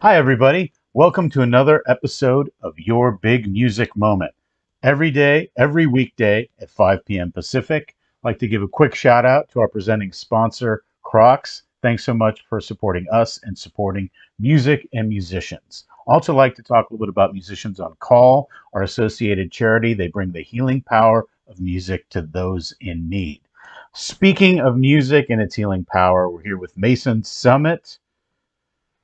Hi, everybody. Welcome to another episode of Your Big Music Moment. Every day, every weekday at 5 p.m. Pacific. I'd like to give a quick shout out to our presenting sponsor, Crocs. Thanks so much for supporting us and supporting music and musicians. Also, like to talk a little bit about Musicians on Call, our associated charity. They bring the healing power of music to those in need. Speaking of music and its healing power, we're here with Mason Summit.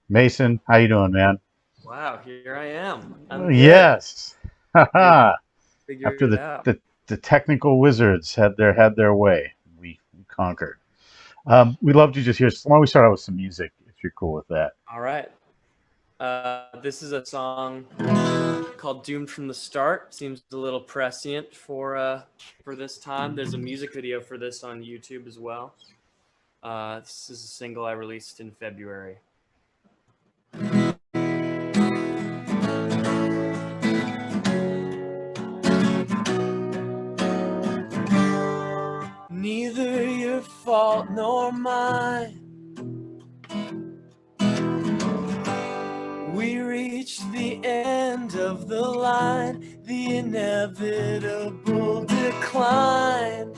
Mason, how you doing, man? Wow, here I am. I'm good. Yes. Fig- Haha. Figured After it the, out. the technical wizards had their way, we conquered. We'd love to just hear. Why don't we start out with some music, if you're cool with that? All right. This is a song called "Doomed from the Start." Seems a little prescient for this time. There's a music video for this on YouTube as well. This is a single I released in February. Neither your fault nor mine. We reached the end of the line, the inevitable decline.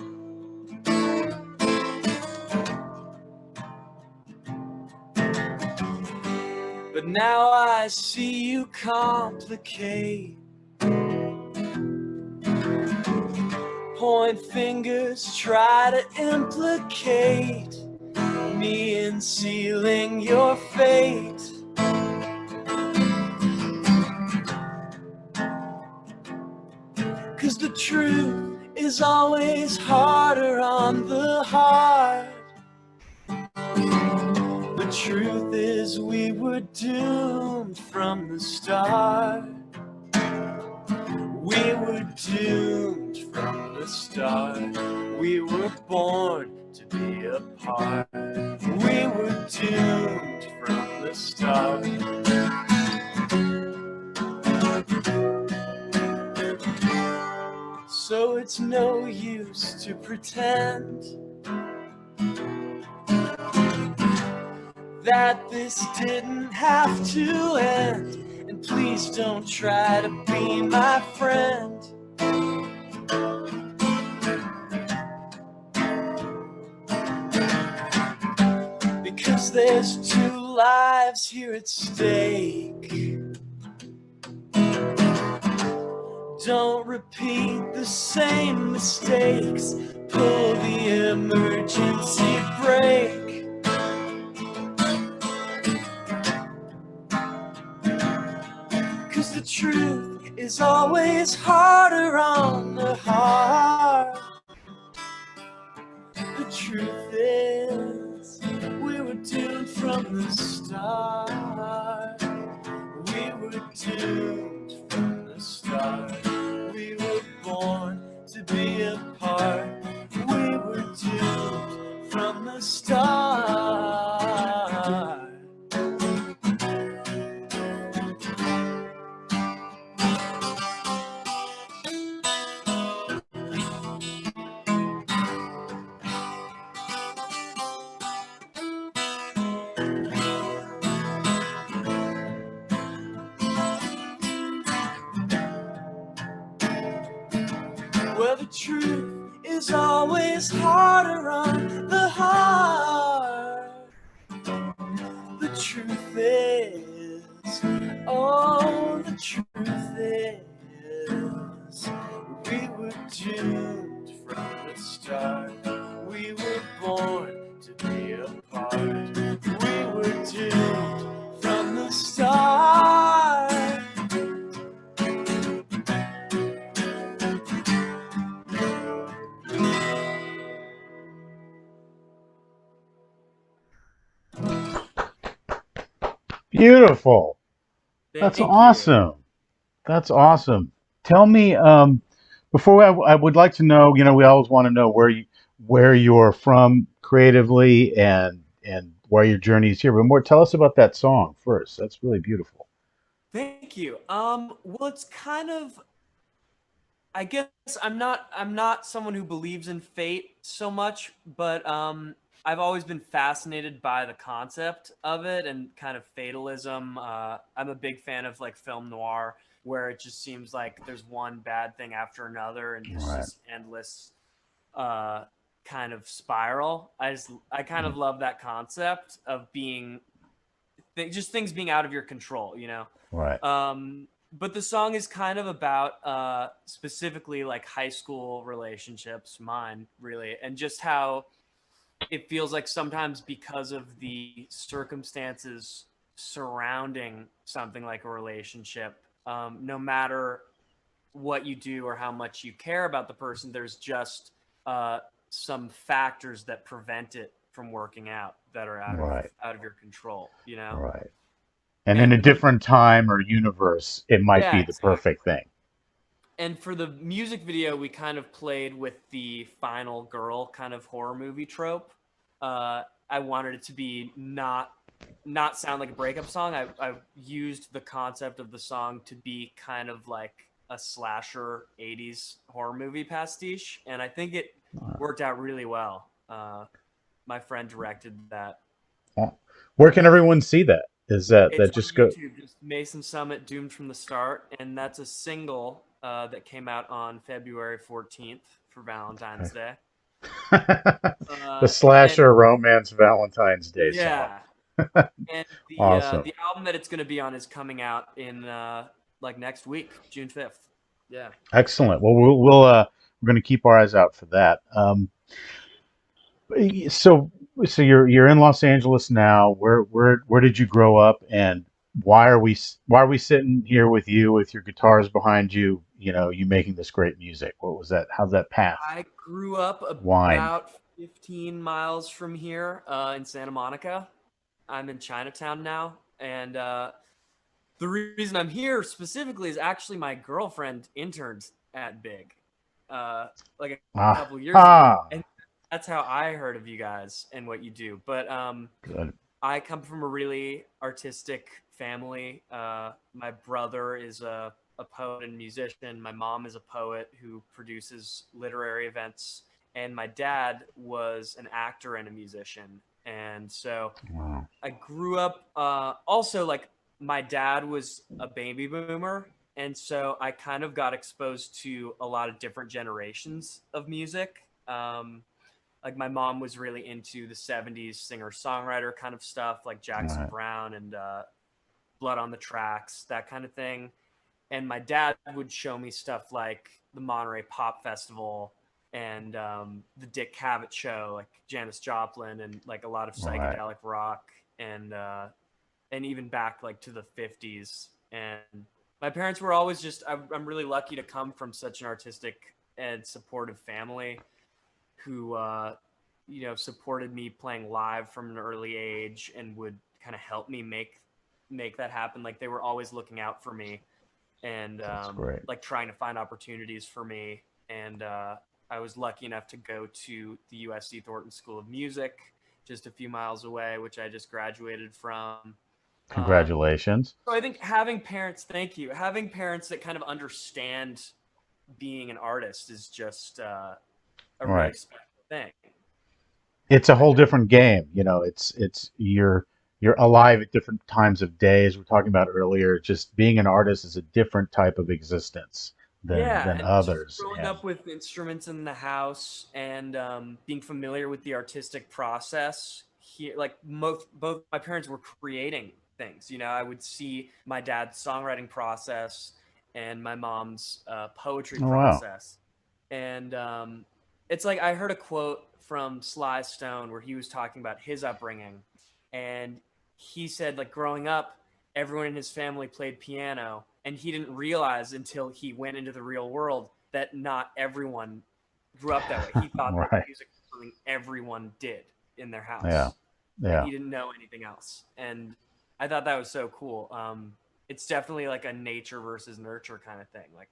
But now I see you complicate. Point fingers, try to implicate me in sealing your fate. Cause the truth is always harder on the heart. The truth is we were doomed from the start. We were doomed from the start. We were born to be apart. We were doomed from the start. So it's no use to pretend that this didn't have to end. And please don't try to be my friend. Because there's two lives here at stake. Don't repeat the same mistakes. Pull the emergency brake. Cause the truth is always harder on the heart. The truth is we were doomed from the start. We were doomed from the start. We were born to be apart. We were doomed from the start. Well, the truth is always harder on the heart. The truth is, oh, the truth is, we were doomed from the start. We were born to be apart. We were doomed from the start. Beautiful. That's Thank you. awesome. That's awesome. Tell me, before I would like to know. We always want to know where you're from creatively and where your journey is here. But more, tell us about that song first. That's really beautiful. Thank you. Well, it's kind of, I guess I'm not someone who believes in fate so much, but I've always been fascinated by the concept of it and kind of fatalism. I'm a big fan of like film noir, where it just seems like there's one bad thing after another, and it's Right. this endless uh, kind of spiral. I kind of love that concept of being just things being out of your control, you know. Right. But the song is kind of about specifically like high school relationships, mine really, and just how it feels like sometimes because of the circumstances surrounding something like a relationship, no matter what you do or how much you care about the person, there's just uh, some factors that prevent it from working out that are Right. out of your control, you know. Right. And in a And the different time or universe, it might Yeah, be the exactly. perfect thing. And for the music video, we kind of played with the final girl kind of horror movie trope. I wanted it to be not sound like a breakup song. I used the concept of the song to be kind of like a slasher 80s horror movie pastiche, and I think it worked out really well. My friend directed that. Where can everyone see that? Is It's that on just go? YouTube, just Mason Summit Doomed from the Start, and that's a single that came out on February 14th for Valentine's Day. The And slasher romance Valentine's Day song. yeah, and Awesome. the album that it's going to be on is coming out in like next week, June 5th. Yeah. Excellent. Well, we're going to keep our eyes out for that. So so you're in Los Angeles now. Where did you grow up, and why are we sitting here with you with your guitars behind you? You know, you making this great music. What was that? How's that path I grew up wind? about 15 miles from here in Santa Monica. I'm in Chinatown now, and the reason I'm here specifically is actually my girlfriend interned at Big, uh, like a Ah, couple years ago, ah, and that's how I heard of you guys and what you do. But good. I come from a really artistic family. My brother is a poet and musician. My mom is a poet who produces literary events, and my dad was an actor and a musician. And so Wow. I grew up also like my dad was a baby boomer, and so I kind of got exposed to a lot of different generations of music. Like my mom was really into the 70s singer songwriter kind of stuff, like All Jackson right. Brown and Blood on the Tracks, that kind of thing. And my dad would show me stuff like the Monterey Pop Festival and the Dick Cavett Show, like Janis Joplin, and like a lot of All right. psychedelic rock, and even back like to the 50s. And my parents were always just I'm really lucky to come from such an artistic and supportive family who supported me playing live from an early age and would kind of help me make that happen. Like they were always looking out for me and That's great. like trying to find opportunities for me. And I was lucky enough to go to the USC Thornton School of Music, just a few miles away, which I just graduated from. Uh, Congratulations. so I think having parents, thank you, having parents that kind of understand being an artist is just a All really right. special thing. It's a I whole think. different game. You know, it's you're alive at different times of day, as we are talking about earlier. Just being an artist is a different type of existence Yeah, than and just others. growing And up with instruments in the house and being familiar with the artistic process here, like both my parents were creating things. You know, I would see my dad's songwriting process and my mom's poetry oh wow, process, and it's like I heard a quote from Sly Stone where he was talking about his upbringing, and he said like growing up everyone in his family played piano, and he didn't realize until he went into the real world that not everyone grew up that way. He thought that right? music was something everyone did in their Yeah, house, and yeah. he didn't know anything else. And I thought that was so cool. It's definitely like a nature versus nurture kind of thing. Like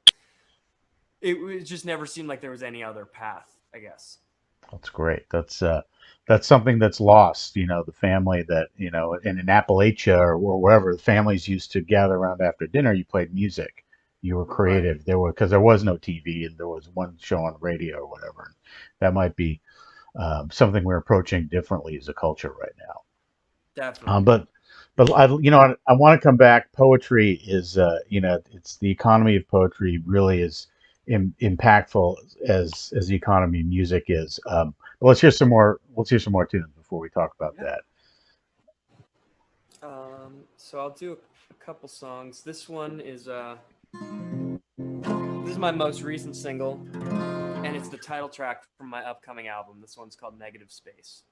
it just never seemed like there was any other path, I guess. That's great. That's something that's lost. You know, the family that in Appalachia or wherever the families used to gather around after dinner. You played music. You were Right. creative. There were because there was no TV and there was one show on radio or whatever. That might be. something we're approaching differently as a culture right now. Um, Definitely. but but I want to come back. Poetry is it's the economy of poetry really is impactful as the economy of music is. But let's hear some more. Let's hear some more tunes before we talk about Yeah. that. So I'll do a couple songs. This is my most recent single, and it's the title track from my upcoming album. This one's called Negative Space.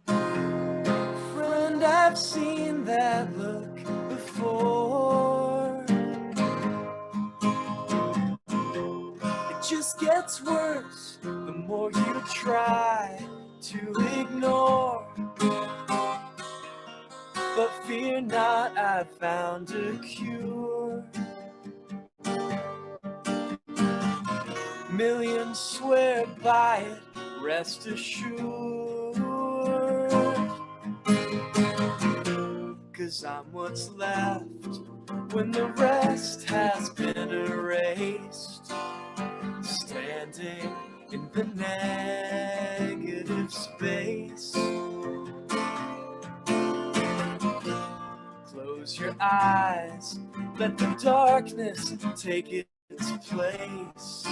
Friend, I've seen that look before. It just gets worse the more you try to ignore. But fear not, I've found a cure. Millions swear by it, rest assured. 'Cause I'm what's left when the rest has been erased. Standing in the negative space. Close your eyes, let the darkness take its place,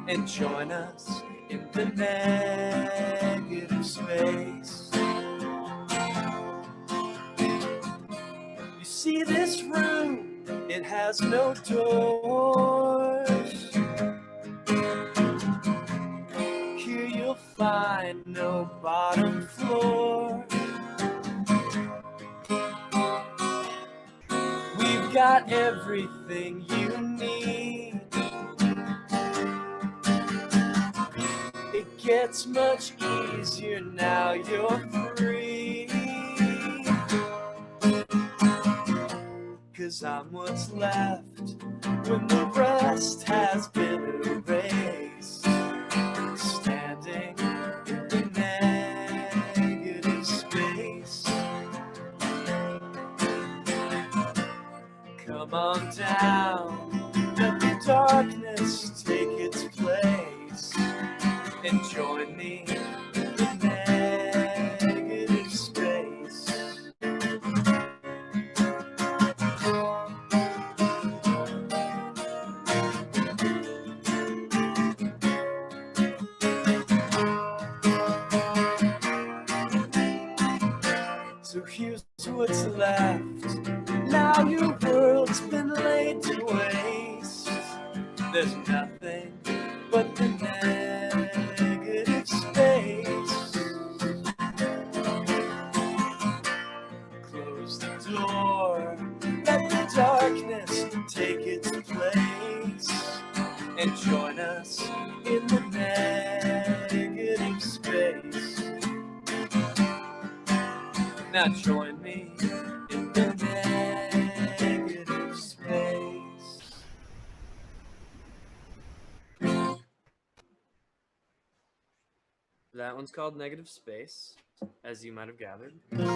and join us in the negative space. You see this room, it has no doors. Here you'll find no bottom floor. We've got everything you need. It gets much easier now you're free. 'Cause I'm what's left when the rest has been erased. Standing in the negative space. Come on down, let the darkness take its place, and join me in the negative space. So here's what's left. Now your world's been laid to waste. There's nothing but the negative space. Close the door, let the darkness take its place, and join us in the negative space. Now join me in the negative space. That one's called Negative Space, as you might have gathered. And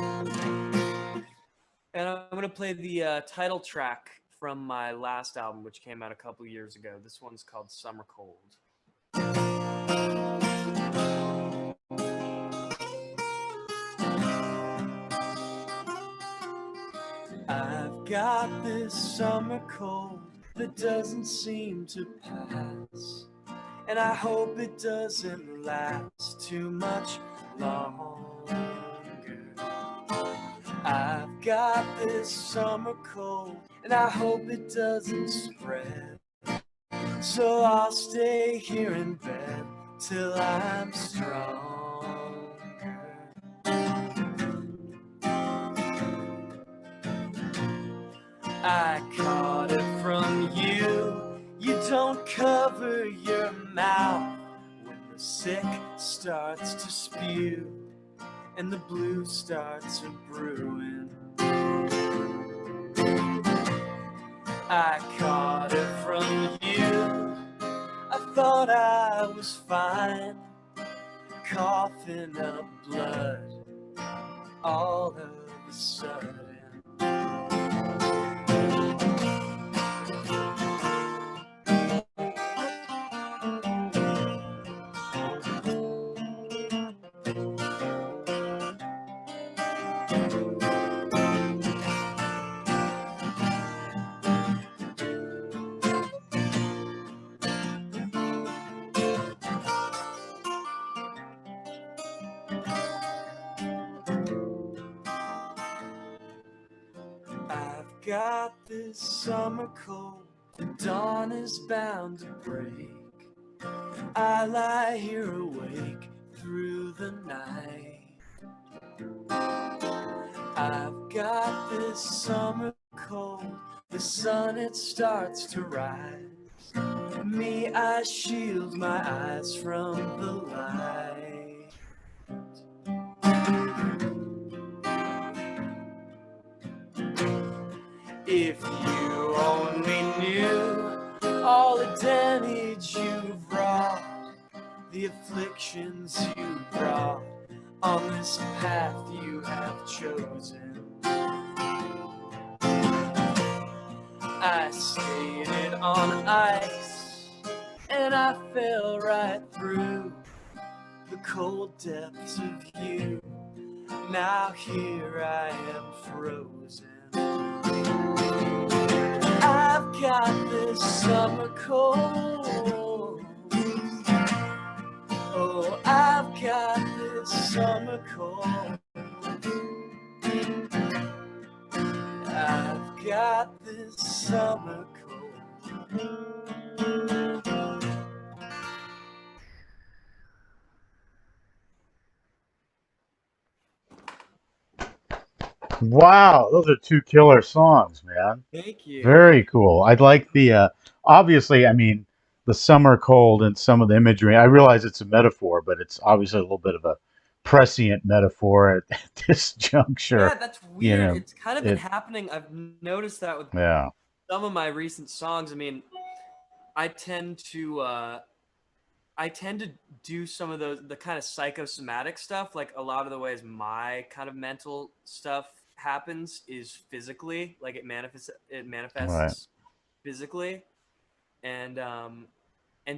I'm going to play the title track from my last album, which came out a couple years ago. This one's called Summer Cold. I've got this summer cold that doesn't seem to pass, and I hope it doesn't last too much longer. I've got this summer cold, and I hope it doesn't spread, so I'll stay here in bed till I'm stronger. I caught it from you. You don't cover your mouth when the sick starts to spew and the blue starts a brewing. I caught it from you. I thought I was fine, coughing up blood all of a sudden. got this summer cold, the dawn is bound to break. I lie here awake through the night. I've got this summer cold, the sun it starts to rise. Me, I shield my eyes from the light. If you only knew all the damage you've wrought, the afflictions you brought on this path you have chosen. I skated on ice and I fell right through the cold depths of you. Now here I am frozen. I've got this summer cold. Oh, I've got this summer cold. I've got this summer cold. Wow, those are two killer songs, man. Thank you. Very cool. I'd like the obviously, I mean, the summer cold and some of the imagery. I realize it's a metaphor, but it's obviously a little bit of a prescient metaphor at this Yeah, juncture. that's You weird. know, It's kind of been it, happening. I've noticed that with yeah, some of my recent songs. I mean, I tend to uh, I tend to do some of the kind of psychosomatic stuff. Like a lot of the ways my kind of mental stuff happens is physically, like it right. manifests physically, and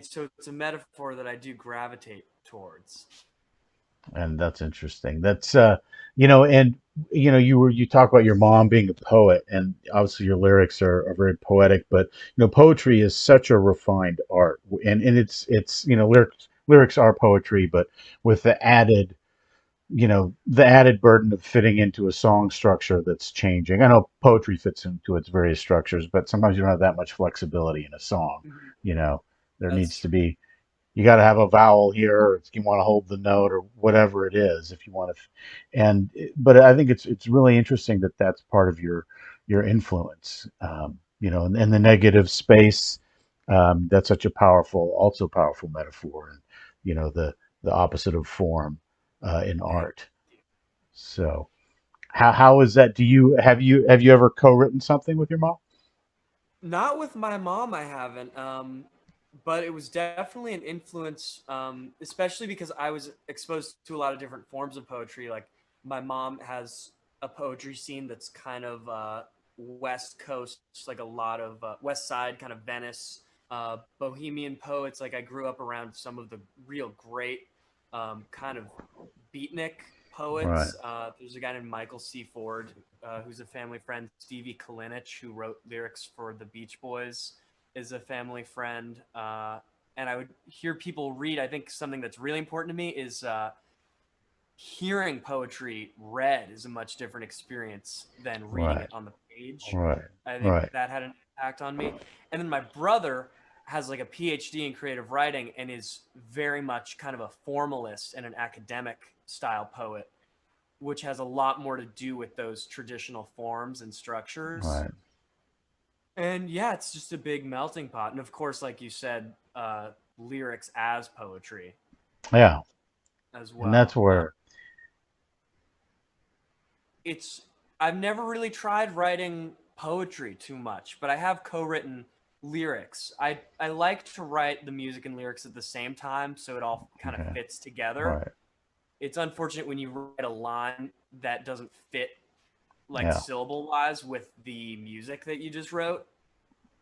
so it's a metaphor that I do gravitate towards. And that's interesting. That's and you talk about your mom being a poet, and obviously your lyrics are very poetic. But poetry is such a refined art, and it's lyrics are poetry, but with the added burden of fitting into a song structure that's changing. I know poetry fits into its various structures, but sometimes you don't have that much flexibility in a song. Mhm. You know, there That's needs to true. be you got to have a vowel here, or if you want to hold the note, or whatever it is, if you want to. But I think it's really interesting that that's part of your influence. And the negative space. That's such a also powerful metaphor, and the opposite of form in Thank art. So how is that? Have you ever co-written something with your mom? Not with my mom, I haven't. But it was definitely an influence, especially because I was exposed to a lot of different forms of poetry. Like my mom has a poetry scene that's kind of West Coast, like a lot of West Side, kind of Venice, Bohemian poets. Like I grew up around some of the real great kind of beatnik Right, poets. There's a guy named Michael C. Ford, who's a family friend. Stevie Kalinich, who wrote lyrics for the Beach Boys, is a family friend. And I would hear people read. I think something that's really important to me is hearing poetry read is a much different experience than reading right, it on the page. right, I think right, that had an impact on me. And then my brother has like a PhD in creative writing and is very much kind of a formalist and an academic style poet, which has a lot more to do with those traditional forms and structures. right. And yeah, it's just a big melting pot. And of course, like you said, lyrics as poetry Yeah, as and that's well. where It's I've never really tried writing poetry too much, but I have co-written lyrics. I like to write the music and lyrics at the same time so it all kind of okay, fits together. right, It's unfortunate when you write a line that doesn't fit like yeah, syllable wise with the music that you just wrote.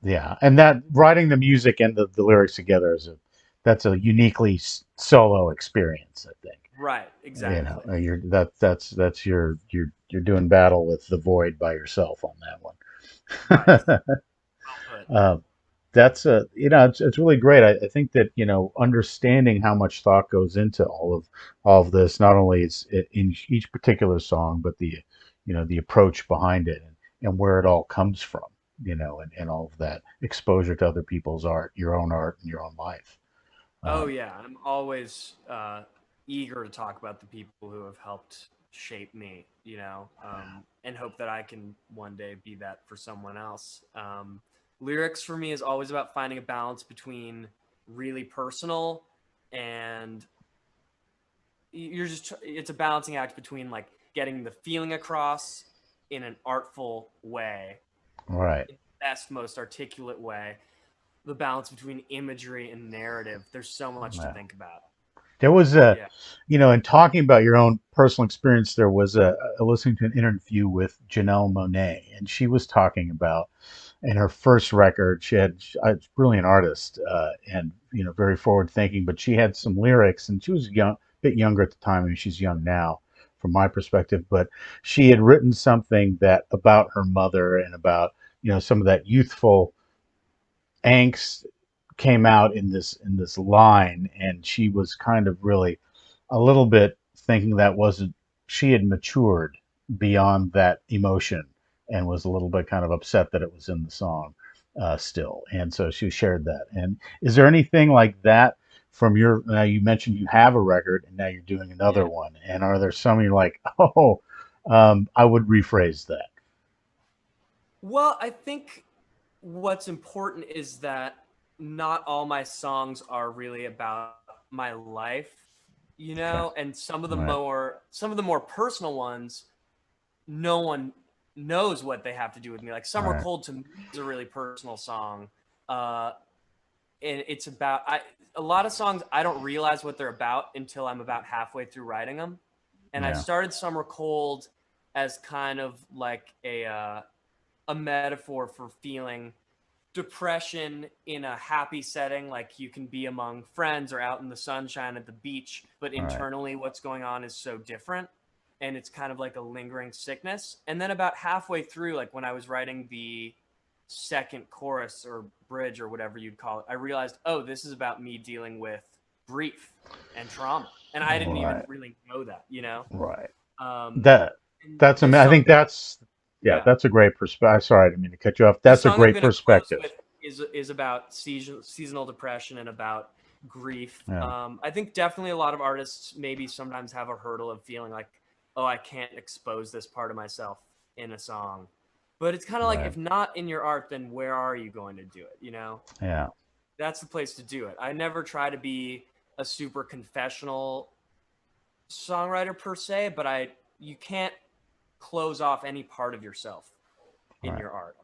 yeah, and that writing the music and the lyrics together that's a uniquely solo experience, I think. Right, exactly. That's you're doing battle with the void by yourself on Right. that one. Well put. Um, that's it's really great. I think that understanding how much thought goes into all of this, not only is it in each particular song, but the approach behind it. and where it all comes from, and all of that exposure to other people's art, and your own life. Oh Um, yeah, I'm always eager to talk about the people who have helped shape me, and hope that I can one day be that for someone else. Lyrics for me is always about finding a balance between really personal and it's a balancing act between like getting the feeling across in an artful way, right. in the best, most articulate way, the balance between imagery and narrative. There's so much to Yeah. think about. There was Yeah. in talking about your own personal experience, there was listening to an interview with Janelle Monáe, and she was talking about in her first record, she had a brilliant artist, and very forward thinking, but she had some lyrics, and she was young, a bit younger at the time. I mean, she's young now, from my perspective, but she had written something that about her mother and about some of that youthful angst came out in this line, and she was kind of really a little bit thinking that wasn't she had matured beyond that emotion, and was a little bit kind of upset that it was in the song still, and so she shared that. And is there anything like that from your now you mentioned you have a record and now you're doing Yeah. another one, and are there some you're like, oh, I would rephrase that? Well, I think what's important is that not all my songs are really about my life, Okay. and All right. some of the more personal ones, no one knows what they have to do with me. Like All Summer right. Cold to me is a really personal song. Uh and it's about I a lot of songs I don't realize what they're about until I'm about halfway through writing them. And I Yeah. started Summer Cold as kind of like a metaphor for feeling depression in a happy setting, like you can be among friends or out in the sunshine at the beach, but All right. internally what's going on is so different, and it's kind of like a lingering sickness. And then about halfway through, like when I was writing the second chorus or bridge or whatever you'd call it, I realized, oh, this is about me dealing with grief and trauma, and I didn't even Right. really know that, Right. um That and that's the I song think that's yeah, yeah that's a great perspective. Sorry, I didn't mean to cut you off. the That's a song I'm great going to close perspective. with is about seasonal depression and about grief. Yeah. I think definitely a lot of artists maybe sometimes have a hurdle of feeling like, oh, I can't expose this part of myself in a song. But it's kind of like, Right. if not in your art, then where are you going to do it? Yeah. That's the place to do it. I never try to be a super confessional songwriter per se, but you can't close off any part of yourself in Right. your art.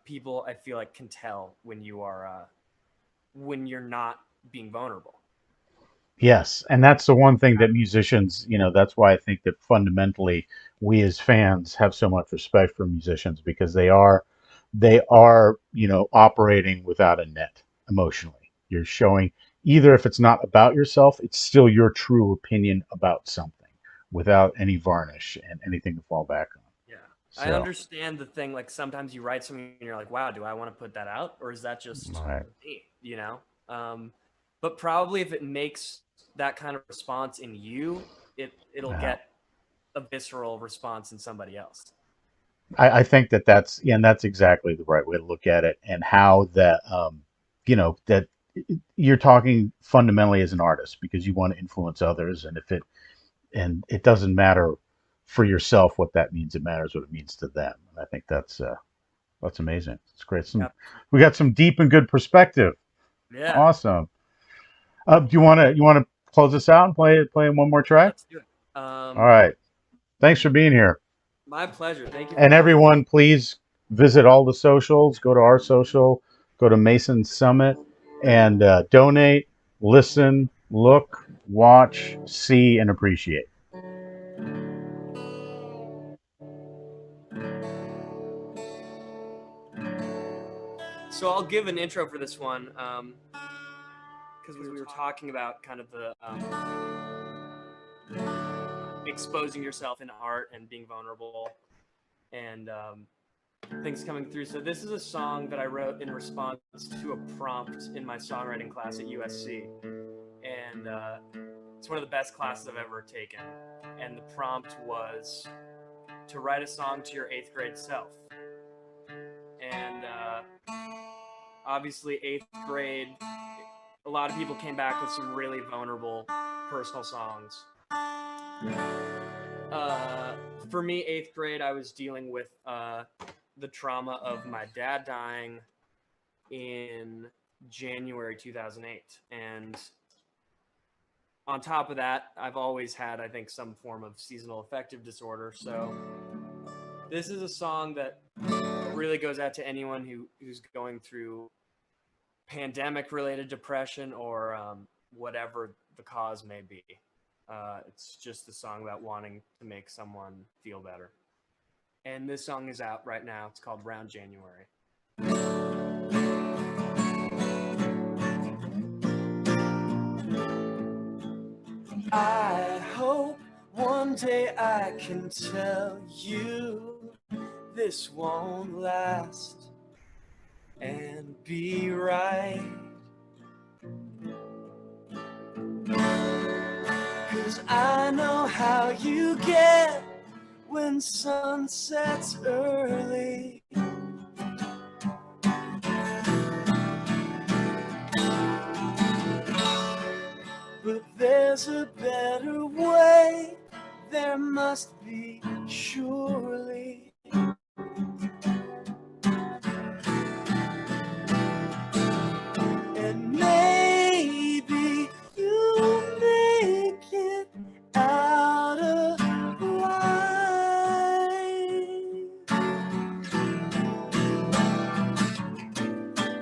People I feel like can tell when you're not being vulnerable. Yes, and that's the one thing that musicians, that's why I think that fundamentally we as fans have so much respect for musicians, because they are, operating without a net emotionally. You're showing, either if it's not about yourself, it's still your true opinion about something without any varnish and anything to fall back on. Yeah. I So, understand the thing, like sometimes you write something and you're like, wow, do I want to put that out, or is that just right. me? Um, but probably if it makes that kind of response in you, it'll Yeah. get a visceral response in somebody else. I think that that's yeah, and that's exactly the right way to look at it, and how that that you're talking fundamentally as an artist because you want to influence others, and it doesn't matter for yourself what that means. It matters what it means to them. And I think that's amazing. It's great. We got some deep and good perspective. Yeah. Awesome. Do you want to close this out and play one more Yeah, track? let's do it. All right. Thanks for being here. My pleasure. Thank you for And having me. everyone, please visit all the socials. Go to our social, go to Mason Summit, and donate, listen, look, watch, see, and appreciate. So I'll give an intro for this one, because we were talking about kind of the exposing yourself in art and being vulnerable, and things coming through. So this is a song that I wrote in response to a prompt in my songwriting class at USC, and it's one of the best classes I've ever taken. And the prompt was to write a song to your eighth grade self. and obviously eighth grade, a lot of people came back with some really vulnerable personal songs. Uh, for me, eighth grade, I was dealing with the trauma of my dad dying in January 2008. And on top of that, I've always had, I think, some form of seasonal affective disorder. So this is a song that really goes out to anyone who's going through pandemic related depression or whatever the cause may be. It's just a song about wanting to make someone feel better. And this song is out right now. It's called Round January. I hope one day I can tell you this won't last and be right. 'Cause I know how you get when sun sets early. But there's a better way, there must be, surely. And maybe you'll make it out alive.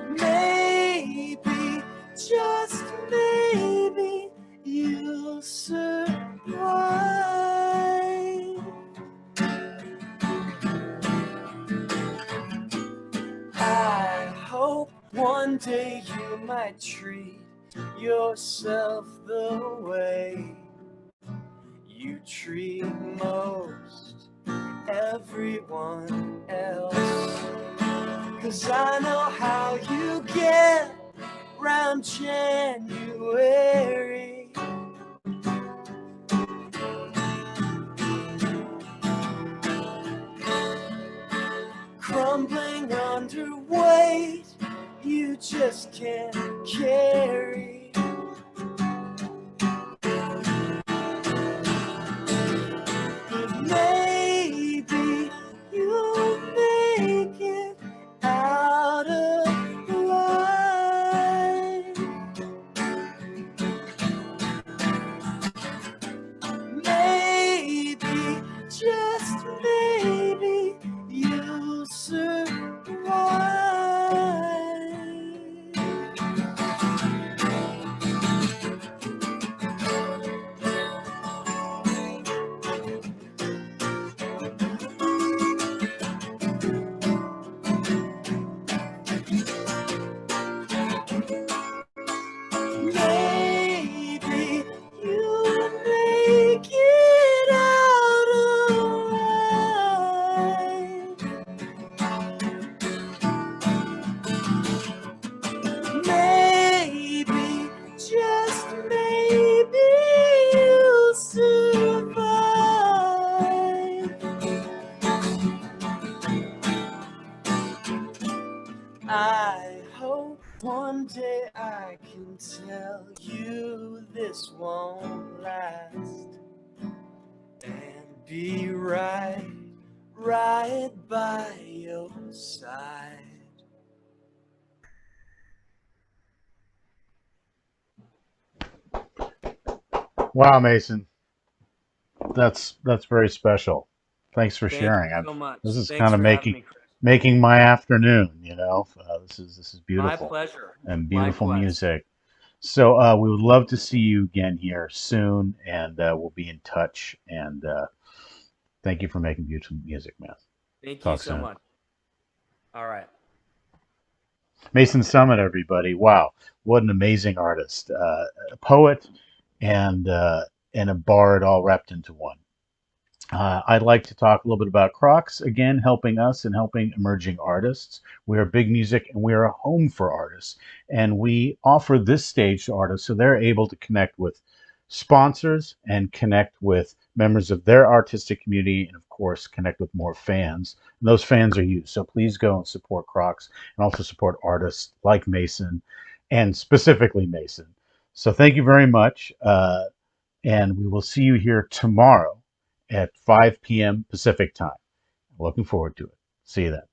Maybe, just maybe, you'll survive. I hope one day you might treat yourself the way you treat most everyone else. 'Cause I know how you get round January. Crumbling underweight, you just can't carry. But maybe you'll make it out alive. Maybe, just maybe, you'll survive. Maybe you'll make it out alive. Maybe, just maybe, you'll survive. I hope one day I can tell you this won't last and be right by your side. Wow, Mason, that's very special. Thanks for Thank you sharing. so much. This is Thanks kind of for having me, Chris. making my afternoon. This is My beautiful pleasure. and beautiful Likewise. music. So we would love to see you again here soon, and we'll be in touch. And thank you for making beautiful music, man. Thank you Talk so soon. much. All right. Mason Summit, everybody. Wow, what an amazing artist, a poet and a bard all wrapped into one. I'd like to talk a little bit about Crocs, again, helping us and helping emerging artists. We are Big Music and we are a home for artists. And we offer this stage to artists so they're able to connect with sponsors and connect with members of their artistic community, and of course connect with more fans. And those fans are you. So please go and support Crocs and also support artists like Mason and specifically Mason. So thank you very much. And we will see you here tomorrow at 5 p.m. Pacific time. Looking forward to it. See you then.